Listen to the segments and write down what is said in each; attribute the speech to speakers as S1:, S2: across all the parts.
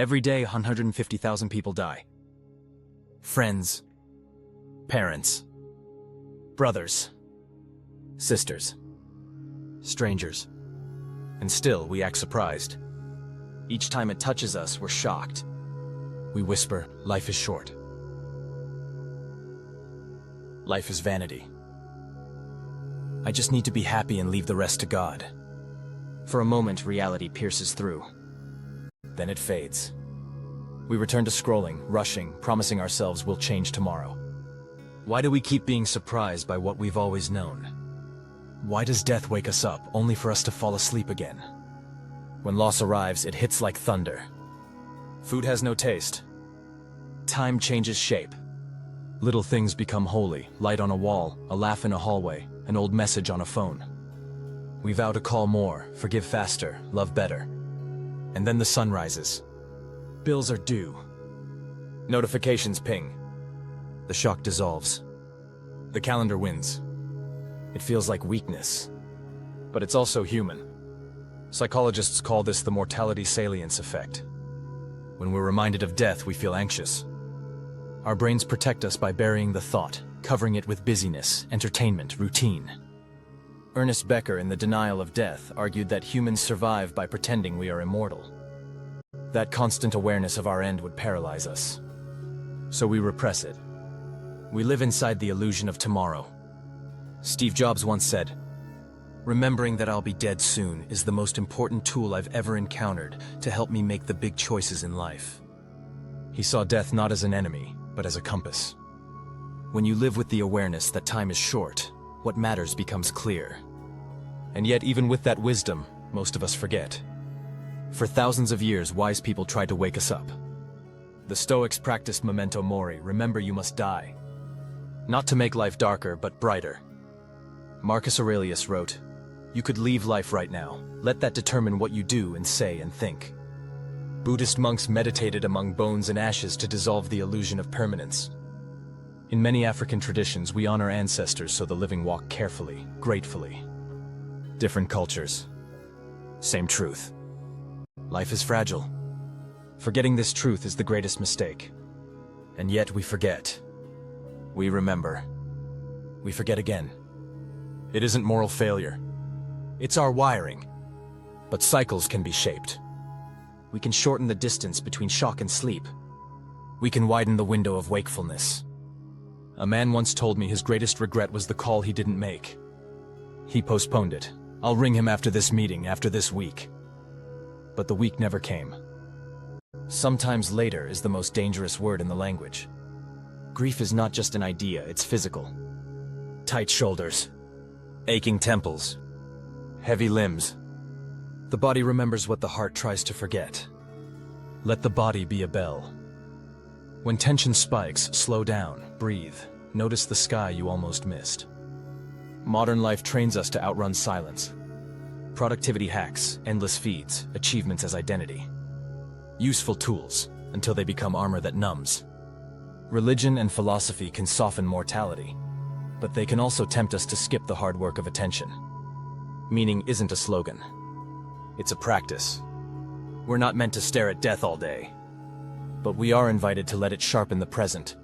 S1: Every day, 150,000 people die. Friends, parents, brothers, sisters, strangers. And still, we act surprised. Each time it touches us, we're shocked. We whisper, life is short. Life is vanity. I just need to be happy and leave the rest to God. For a moment, reality pierces through. Then it fades. We return to scrolling, rushing, promising ourselves we'll change tomorrow. Why do we keep being surprised by what we've always known? Why does death wake us up, only for us to fall asleep again? When loss arrives, it hits like thunder. Food has no taste. Time changes shape. Little things become holy, light on a wall, a laugh in a hallway, an old message on a phone. We vow to call more, forgive faster, love better. And then the sun rises. Bills are due. Notifications ping. The shock dissolves. The calendar wins. It feels like weakness, but it's also human. Psychologists call this the mortality salience effect. When we're reminded of death, we feel anxious. Our brains protect us by burying the thought, covering it with busyness, entertainment, routine. Ernest Becker, in The Denial of Death, argued that humans survive by pretending we are immortal. That constant awareness of our end would paralyze us. So we repress it. We live inside the illusion of tomorrow. Steve Jobs once said, "Remembering that I'll be dead soon is the most important tool I've ever encountered to help me make the big choices in life." He saw death not as an enemy, but as a compass. When you live with the awareness that time is short, what matters becomes clear. And yet, even with that wisdom, most of us forget. For thousands of years, wise people tried to wake us up. The Stoics practiced memento mori, remember you must die. Not to make life darker, but brighter. Marcus Aurelius wrote, "You could leave life right now. Let that determine what you do and say and think." Buddhist monks meditated among bones and ashes to dissolve the illusion of permanence. In many African traditions, we honor ancestors so the living walk carefully, gratefully. Different cultures. Same truth. Life is fragile. Forgetting this truth is the greatest mistake. And yet we forget. We remember. We forget again. It isn't moral failure. It's our wiring. But cycles can be shaped. We can shorten the distance between shock and sleep. We can widen the window of wakefulness. A man once told me his greatest regret was the call he didn't make. He postponed it. I'll ring him after this meeting, after this week. But the week never came. Sometimes later is the most dangerous word in the language. Grief is not just an idea, it's physical. Tight shoulders, aching temples, heavy limbs. The body remembers what the heart tries to forget. Let the body be a bell. When tension spikes, slow down, breathe. Notice the sky you almost missed. Modern life trains us to outrun silence. Productivity hacks, endless feeds, achievements as identity. Useful tools, until they become armor that numbs. Religion and philosophy can soften mortality, but they can also tempt us to skip the hard work of attention. Meaning isn't a slogan. It's a practice. We're not meant to stare at death all day, but we are invited to let it sharpen the present.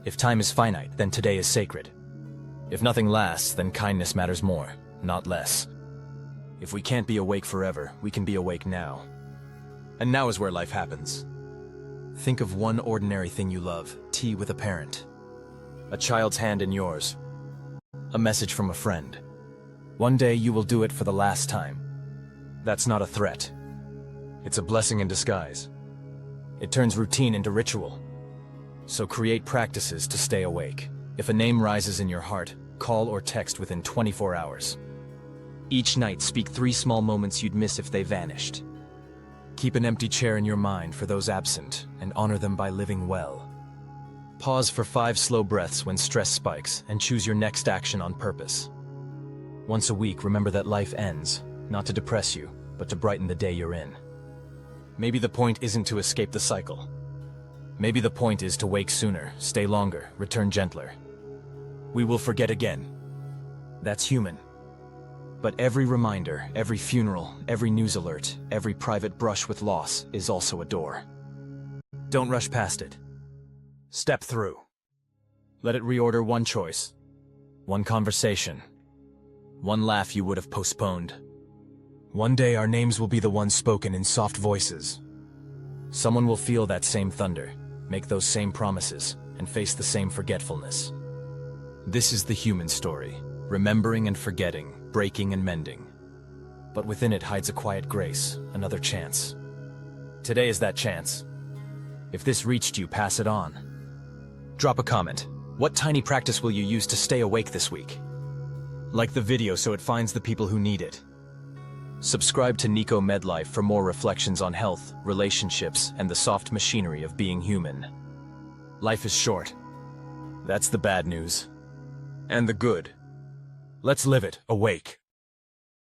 S1: If time is finite, then today is sacred. If nothing lasts, then kindness matters more, not less. If we can't be awake forever, we can be awake now. And now is where life happens. Think of one ordinary thing you love, tea with a parent. A child's hand in yours. A message from a friend. One day you will do it for the last time. That's not a threat. It's a blessing in disguise. It turns routine into ritual. So create practices to stay awake. If a name rises in your heart, call or text within 24 hours. Each night, speak 3 small moments you'd miss if they vanished. Keep an empty chair in your mind for those absent, and honor them by living well. Pause for 5 slow breaths when stress spikes, and choose your next action on purpose. Once a week, remember that life ends, not to depress you, but to brighten the day you're in. Maybe the point isn't to escape the cycle. Maybe the point is to wake sooner, stay longer, return gentler. We will forget again. That's human. But every reminder, every funeral, every news alert, every private brush with loss is also a door. Don't rush past it. Step through. Let it reorder one choice, one conversation, one laugh you would have postponed. One day our names will be the ones spoken in soft voices. Someone will feel that same thunder, make those same promises, and face the same forgetfulness. This is the human story, remembering and forgetting, breaking and mending. But within it hides a quiet grace, another chance. Today is that chance. If this reached you, pass it on. Drop a comment. What tiny practice will you use to stay awake this week? Like the video so it finds the people who need it. Subscribe to Nico-MedLife for more reflections on health, relationships, and the soft machinery of being human. Life is short. That's the bad news. And the good. Let's live it, awake.